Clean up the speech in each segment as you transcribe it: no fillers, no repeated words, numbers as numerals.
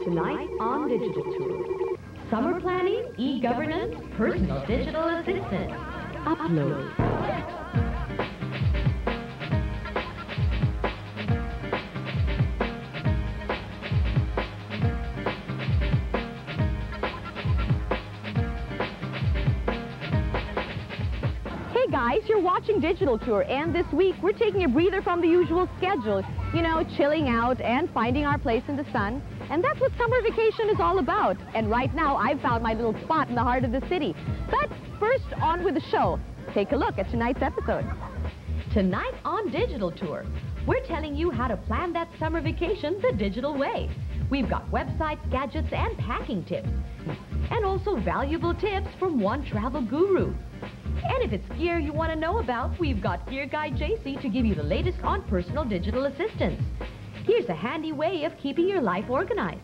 Tonight on Digital Tour. Summer planning, e-governance, personal digital assistant. Upload. Guys, you're watching Digital Tour, and this week we're taking a breather from the usual schedule. You know, chilling out and finding our place in the sun. And that's what summer vacation is all about. And right now, I've found my little spot in the heart of the city. But first, on with the show. Take a look at tonight's episode. Tonight on Digital Tour, we're telling you how to plan that summer vacation the digital way. We've got websites, gadgets, and packing tips. And also valuable tips from one travel guru. And if it's gear you want to know about, we've got Gear Guy JC to give you the latest on personal digital assistance. Here's a handy way of keeping your life organized.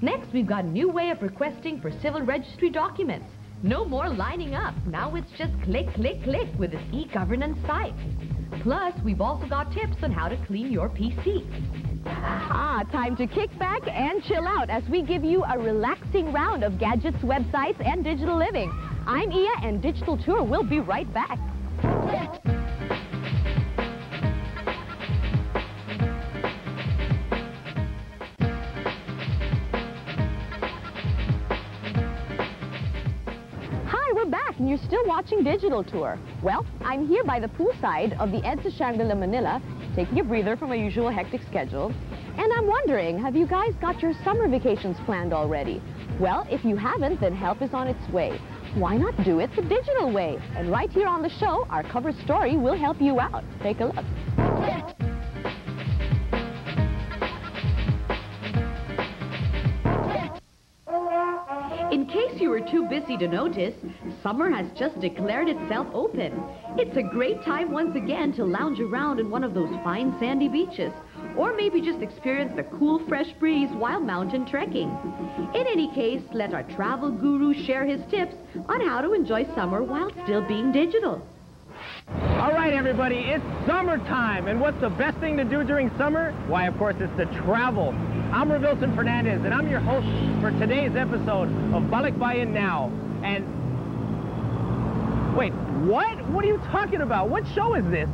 Next, we've got a new way of requesting for civil registry documents. No more lining up. Now it's just click, click, click with this e-governance site. Plus, we've also got tips on how to clean your PC. Time to kick back and chill out as we give you a relaxing round of gadgets, websites, and digital living. I'm Iya, and Digital Tour will be right back. Hi, we're back, and you're still watching Digital Tour. Well, I'm here by the poolside of the EDSA Shangri-La Manila, taking a breather from our usual hectic schedule. And I'm wondering, have you guys got your summer vacations planned already? Well, if you haven't, then help is on its way. Why not do it the digital way? And right here on the show, our cover story will help you out. Take a look. In case you were too busy to notice, summer has just declared itself open. It's a great time once again to lounge around in one of those fine sandy beaches, or maybe just experience the cool, fresh breeze while mountain trekking. In any case, let our travel guru share his tips on how to enjoy summer while still being digital. All right, everybody, it's summertime, and what's the best thing to do during summer? Why, of course, it's to travel. I'm Rovilson Fernandez, and I'm your host for today's episode of Balikbayan Now. And wait, what? What are you talking about? What show is this?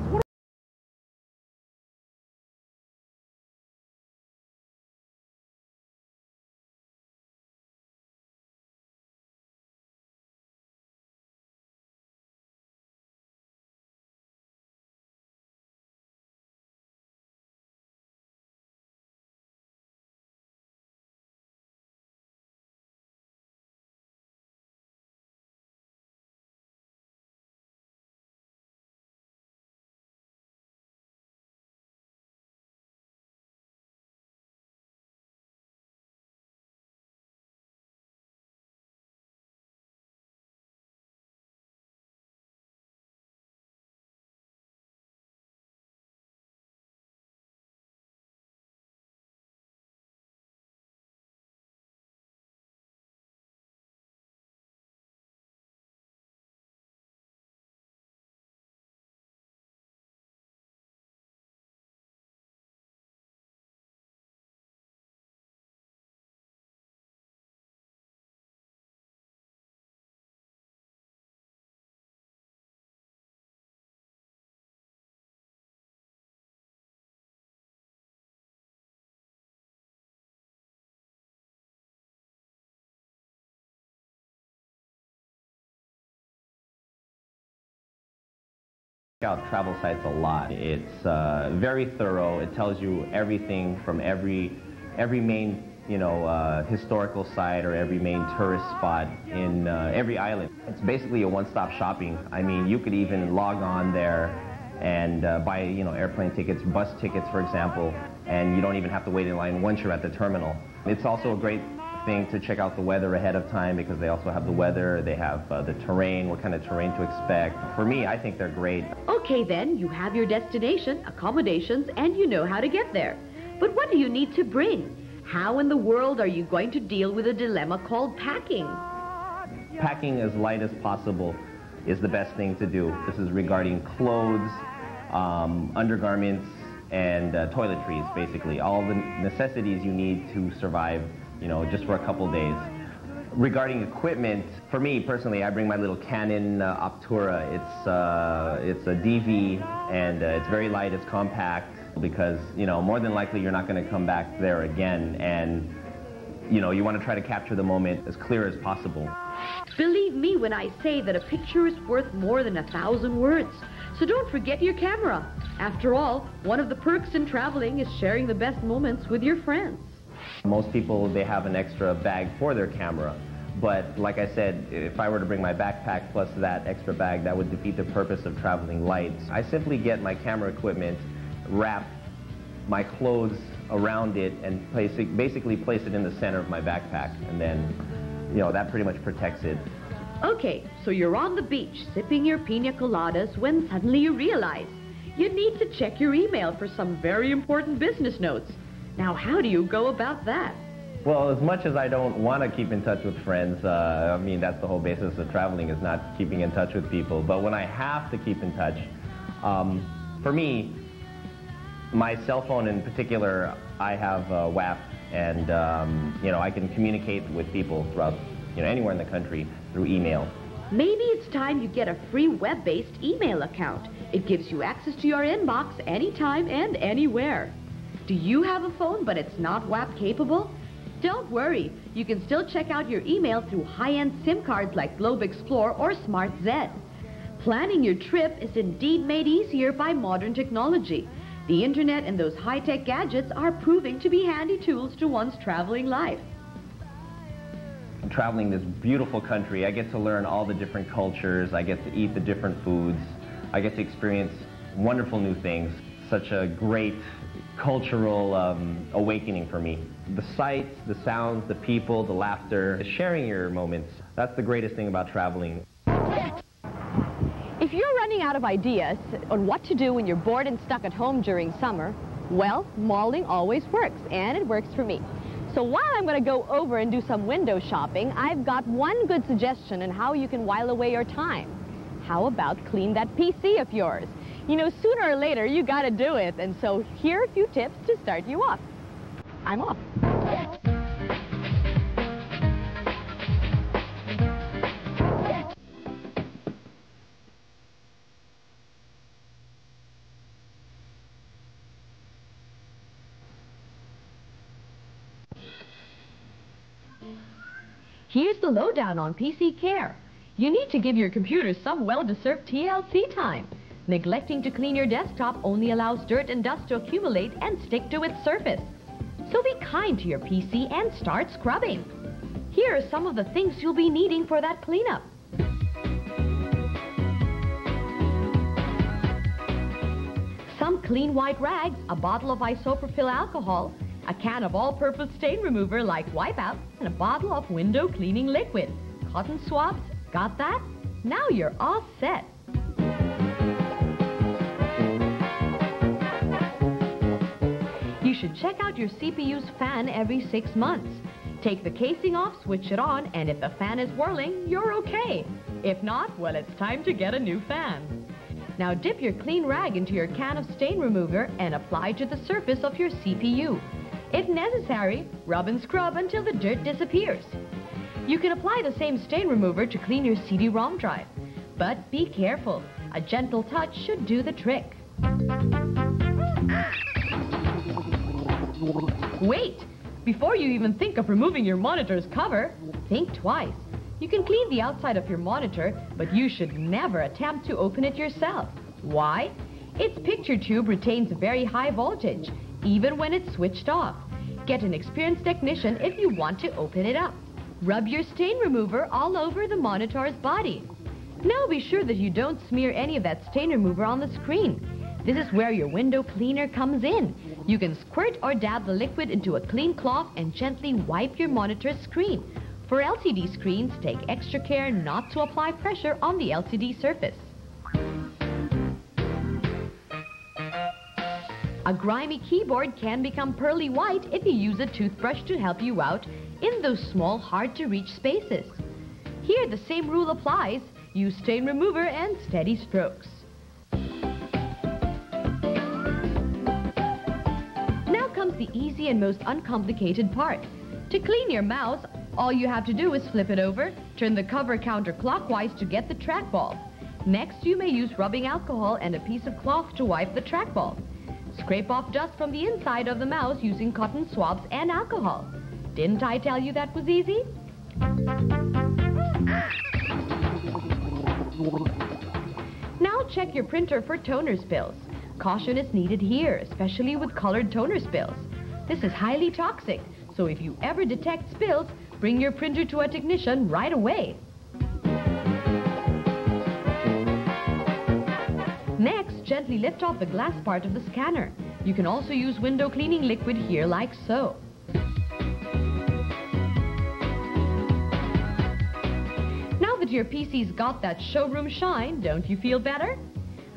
Out travel sites a lot. It's very thorough. It tells you everything from every main, historical site or every main tourist spot in every island. It's basically a one-stop shopping. I mean, you could even log on there and buy, airplane tickets, bus tickets, for example, and you don't even have to wait in line once you're at the terminal. It's also a great thing to check out the weather ahead of time because they also have the weather, they have the terrain, what kind of terrain to expect. For me, I think they're great. Okay then, you have your destination, accommodations, and you know how to get there. But what do you need to bring? How in the world are you going to deal with a dilemma called packing? Packing as light as possible is the best thing to do. This is regarding clothes, undergarments, and toiletries, basically. All the necessities you need to survive, you know, just for a couple days. Regarding equipment, for me personally, I bring my little Canon Optura. It's a DV, and it's very light, it's compact, because, you know, more than likely you're not going to come back there again, and, you know, you want to try to capture the moment as clear as possible. Believe me when I say that a picture is worth more than 1,000 words. So don't forget your camera. After all, one of the perks in traveling is sharing the best moments with your friends. Most people, they have an extra bag for their camera. But like I said, if I were to bring my backpack plus that extra bag, that would defeat the purpose of traveling light. I simply get my camera equipment, wrap my clothes around it, and basically place it in the center of my backpack. And then, you know, that pretty much protects it. Okay, so you're on the beach sipping your pina coladas when suddenly you realize you need to check your email for some very important business notes. Now, how do you go about that? Well, as much as I don't want to keep in touch with friends, I mean, that's the whole basis of traveling, is not keeping in touch with people. But when I have to keep in touch, for me, my cell phone in particular, I have WAP, and, you know, I can communicate with people throughout, you know, anywhere in the country through email. Maybe it's time you get a free web-based email account. It gives you access to your inbox anytime and anywhere. Do you have a phone but it's not WAP capable? Don't worry, you can still check out your email through high-end SIM cards like Globe Explore or Smart Z. Planning your trip is indeed made easier by modern technology. The internet and those high-tech gadgets are proving to be handy tools to one's traveling life. I'm traveling this beautiful country. I get to learn all the different cultures. I get to eat the different foods. I get to experience wonderful new things. Such a great cultural awakening for me. The sights, the sounds, the people, the laughter, sharing your moments. That's the greatest thing about traveling. If you're running out of ideas on what to do when you're bored and stuck at home during summer, well, malling always works, and it works for me. So while I'm going to go over and do some window shopping, I've got one good suggestion on how you can while away your time. How about clean that PC of yours? You know, sooner or later, you got to do it. And so here are a few tips to start you off. I'm off. Here's the lowdown on PC care. You need to give your computer some well-deserved TLC time. Neglecting to clean your desktop only allows dirt and dust to accumulate and stick to its surface. So be kind to your PC and start scrubbing. Here are some of the things you'll be needing for that cleanup. Some clean white rags, a bottle of isopropyl alcohol, a can of all-purpose stain remover like Wipeout, and a bottle of window cleaning liquid. Cotton swabs, got that? Now you're all set. You should check out your CPU's fan every 6 months. Take the casing off, switch it on, and if the fan is whirling, you're okay. If not, well, it's time to get a new fan. Now dip your clean rag into your can of stain remover and apply to the surface of your CPU. If necessary, rub and scrub until the dirt disappears. You can apply the same stain remover to clean your CD-ROM drive. But be careful. A gentle touch should do the trick. Wait! Before you even think of removing your monitor's cover, think twice. You can clean the outside of your monitor, but you should never attempt to open it yourself. Why? Its picture tube retains very high voltage, even when it's switched off. Get an experienced technician if you want to open it up. Rub your stain remover all over the monitor's body. Now be sure that you don't smear any of that stain remover on the screen. This is where your window cleaner comes in. You can squirt or dab the liquid into a clean cloth and gently wipe your monitor's screen. For LCD screens, take extra care not to apply pressure on the LCD surface. A grimy keyboard can become pearly white if you use a toothbrush to help you out in those small, hard-to-reach spaces. Here, the same rule applies. Use stain remover and steady strokes. the easy and most uncomplicated part. To clean your mouse, all you have to do is flip it over, turn the cover counterclockwise to get the trackball. Next, you may use rubbing alcohol and a piece of cloth to wipe the trackball. Scrape off dust from the inside of the mouse using cotton swabs and alcohol. Didn't I tell you that was easy? Now check your printer for toner spills. Caution is needed here, especially with colored toner spills. This is highly toxic, so if you ever detect spills, bring your printer to a technician right away. Next, gently lift off the glass part of the scanner. You can also use window cleaning liquid here like so. Now that your PC's got that showroom shine, don't you feel better?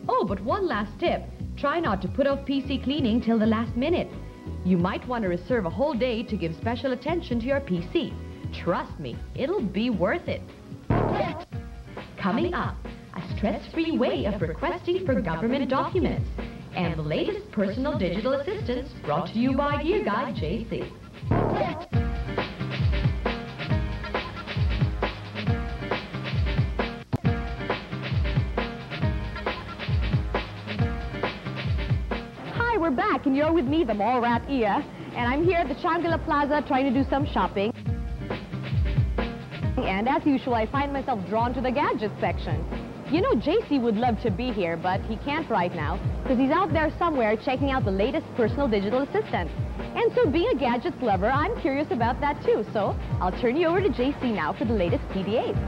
Oh, but one last tip. Try not to put off PC cleaning till the last minute. You might want to reserve a whole day to give special attention to your PC. Trust me, it'll be worth it. Coming up, a stress-free way of requesting for government documents, and the latest personal digital assistance brought to you by Gear Guide JC. Hi, we're back, and you're with me, the mall rat Iya, and I'm here at the Shangri-La Plaza trying to do some shopping. And as usual, I find myself drawn to the gadgets section. You know, JC would love to be here, but he can't right now because he's out there somewhere checking out the latest personal digital assistant. And so being a gadgets lover, I'm curious about that too. So I'll turn you over to JC now for the latest PDAs.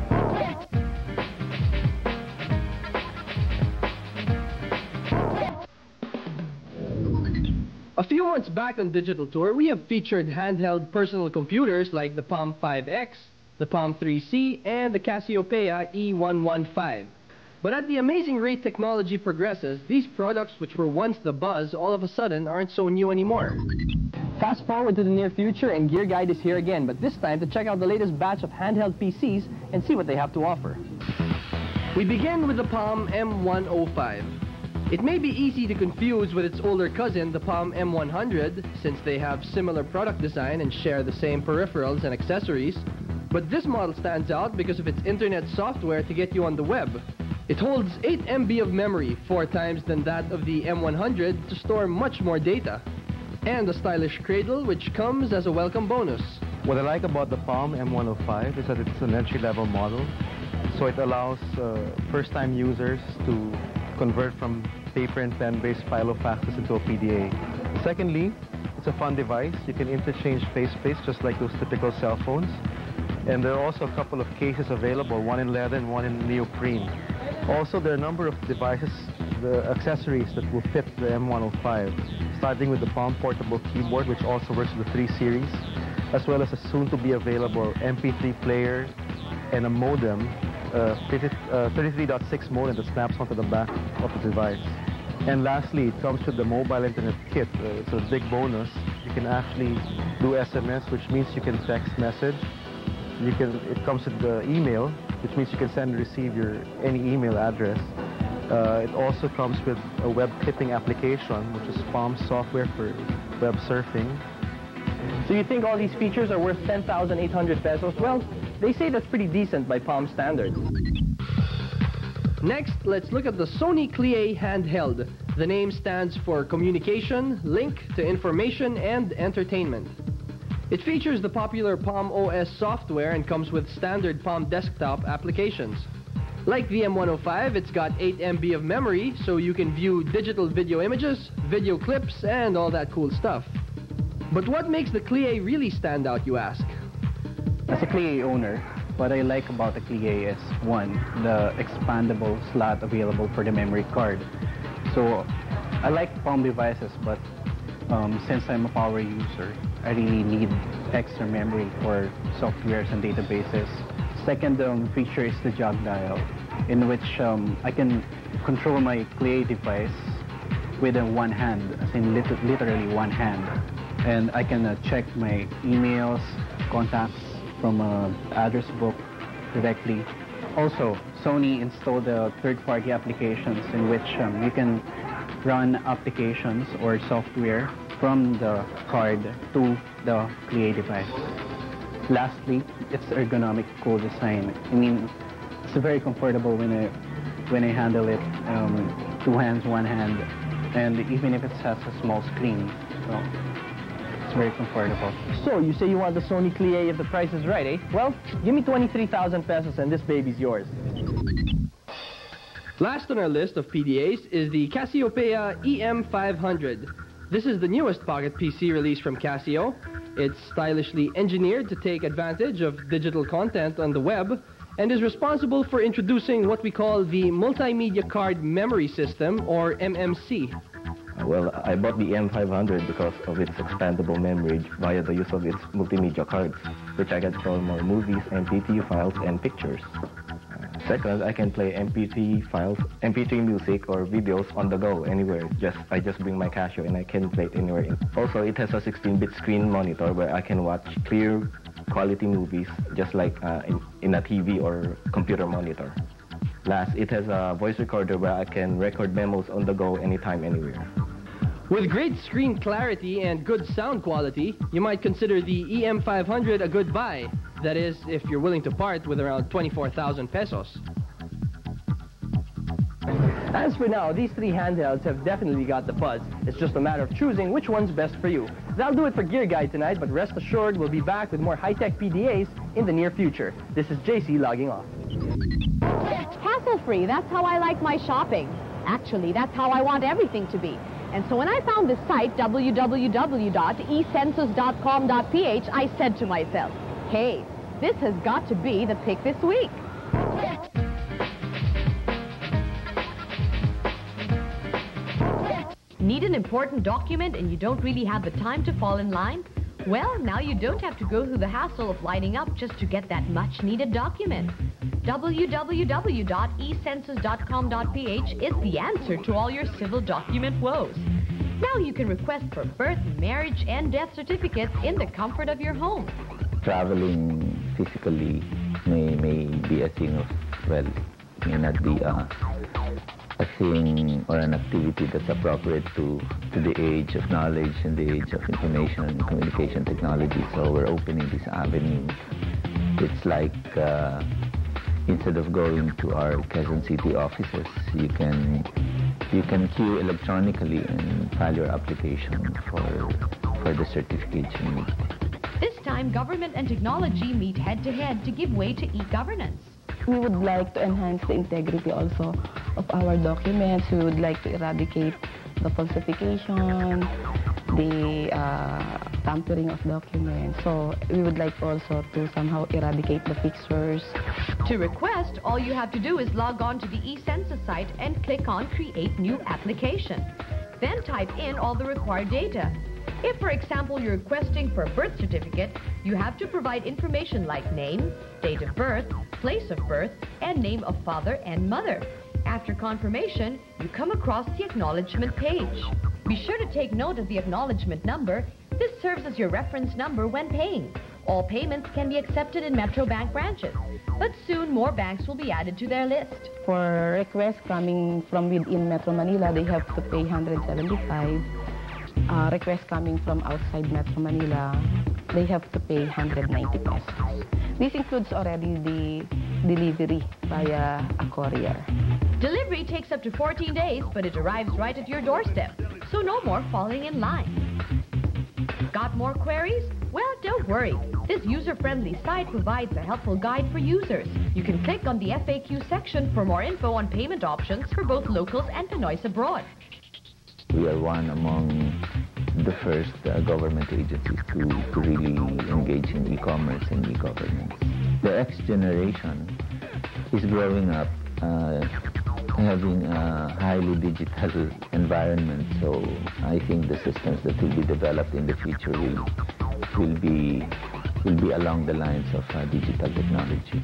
A few months back on Digital Tour, we have featured handheld personal computers like the Palm 5X, the Palm 3C, and the Cassiopeia E115. But at the amazing rate technology progresses, these products which were once the buzz all of a sudden aren't so new anymore. Fast forward to the near future and Gear Guide is here again, but this time to check out the latest batch of handheld PCs and see what they have to offer. We begin with the Palm M105. It may be easy to confuse with its older cousin, the Palm M100, since they have similar product design and share the same peripherals and accessories. But this model stands out because of its internet software to get you on the web. It holds 8 MB of memory, 4 times than that of the M100, to store much more data. And a stylish cradle, which comes as a welcome bonus. What I like about the Palm M105 is that it's an entry-level model, so it allows first-time users to convert from paper and pen-based filofaxes into a PDA. Secondly, it's a fun device. You can interchange faceplates just like those typical cell phones. And there are also a couple of cases available, one in leather and one in neoprene. Also, there are a number of devices, the accessories that will fit the M105, starting with the Palm Portable Keyboard, which also works with the 3 series, as well as a soon-to-be available MP3 player and a modem, 33.6 modem that snaps onto the back of the device. And lastly, it comes with the mobile internet kit. It's a big bonus. You can actually do SMS, which means you can text message. It comes with the email, which means you can send and receive any email address. It also comes with a web clipping application, which is Palm software for web surfing. So you think all these features are worth 10,800 pesos? Well, they say that's pretty decent by Palm standards. Next, let's look at the Sony Clie handheld. The name stands for Communication, Link to Information, and Entertainment. It features the popular Palm OS software and comes with standard Palm desktop applications. Like the M105, it's got 8 MB of memory, so you can view digital video images, video clips, and all that cool stuff. But what makes the Clie really stand out, you ask? As a Clie owner, what I like about the Clie is, one, the expandable slot available for the memory card. So I like Palm devices, but since I'm a power user, I really need extra memory for softwares and databases. Second feature is the jog dial, in which I can control my Clie device with one hand, as in literally one hand. And I can check my emails, contacts from an address book directly. Also, Sony installed third-party applications in which you can run applications or software from the card to the Clie device. Lastly, its ergonomic cool design. I mean, it's very comfortable when I handle it, two hands, one hand, and even if it has a small screen, so it's very comfortable. So, you say you want the Sony Clie if the price is right, eh? Well, give me 23,000 pesos and this baby's yours. Last on our list of PDAs is the Cassiopeia EM500. This is the newest pocket PC release from Casio. It's stylishly engineered to take advantage of digital content on the web and is responsible for introducing what we call the Multimedia Card Memory System, or MMC. Well, I bought the EM500 because of its expandable memory via the use of its multimedia cards, which I can store more movies, MP3 files, and pictures. Second, I can play MP3 files, MP3 music, or videos on the go anywhere. I just bring my Casio and I can play it anywhere. Also, it has a 16-bit screen monitor where I can watch clear, quality movies, just like in a TV or computer monitor. Last, it has a voice recorder where I can record memos on the go anytime, anywhere. With great screen clarity and good sound quality, you might consider the EM500 a good buy. That is, if you're willing to part with around 24,000 pesos. As for now, these three handhelds have definitely got the buzz. It's just a matter of choosing which one's best for you. That'll do it for Gear Guide tonight, but rest assured we'll be back with more high-tech PDAs in the near future. This is JC logging off. Hassle-free, that's how I like my shopping. Actually, that's how I want everything to be. And so when I found this site, www.ecensus.com.ph, I said to myself, hey, this has got to be the pick this week. Need an important document and you don't really have the time to fall in line? Well, now you don't have to go through the hassle of lining up just to get that much-needed document. www.ecensus.com.ph is the answer to all your civil document woes. Now you can request for birth, marriage, and death certificates in the comfort of your home. Traveling physically may be a thing of, well, may not be a thing or an activity that's appropriate to the age of knowledge and the age of information and communication technology. So we're opening this avenue. It's like instead of going to our Quezon City offices, you can queue electronically and file your application for the certificate you need. This time, government and technology meet head-to-head to give way to e-governance. We would like to enhance the integrity also of our documents. We would like to eradicate the falsification, the tampering of documents. So we would like also to somehow eradicate the fixtures. To request, all you have to do is log on to the e-Census site and click on Create New Application. Then type in all the required data. If, for example, you're requesting for a birth certificate, you have to provide information like name, date of birth, place of birth, and name of father and mother. After confirmation, you come across the acknowledgement page. Be sure to take note of the acknowledgement number. This serves as your reference number when paying. All payments can be accepted in Metro Bank branches, but soon more banks will be added to their list. For requests coming from within Metro Manila, they have to pay 175. Requests coming from outside Metro Manila, they have to pay 190 pesos. This includes already the delivery via a courier. Delivery takes up to 14 days, but it arrives right at your doorstep, so no more falling in line. Got more queries? Well, don't worry. This user-friendly site provides a helpful guide for users. You can click on the FAQ section for more info on payment options for both locals and Pinoys abroad. We are one among the first government agencies to really engage in e-commerce and e-governance. The X generation is growing up having a highly digital environment, so I think the systems that will be developed in the future will be along the lines of digital technology.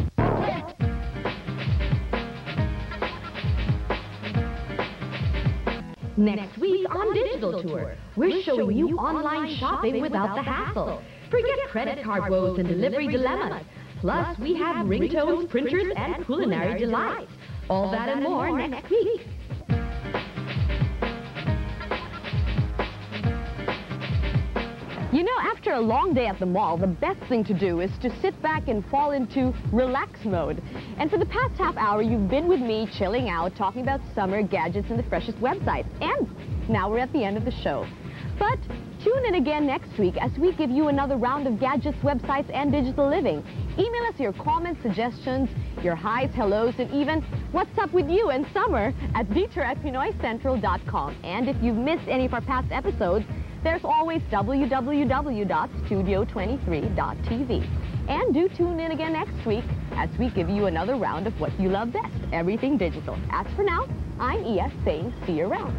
Next week on Digital Tour, we're showing you online shopping without the hassle. Forget credit card woes and delivery dilemmas. Plus, we have ringtones, printers, and culinary delights. All that and more next week. You know, after a long day at the mall, the best thing to do is to sit back and fall into relax mode. And for the past half hour, you've been with me chilling out, talking about summer gadgets and the freshest websites. And now we're at the end of the show. But tune in again next week as we give you another round of gadgets, websites, and digital living. Email us your comments, suggestions, your highs, hellos, and even what's up with you and summer at dieter@pinoycentral.com. And if you've missed any of our past episodes, there's always www.studio23.tv. And do tune in again next week as we give you another round of what you love best, everything digital. As for now, I'm Iya saying see you around.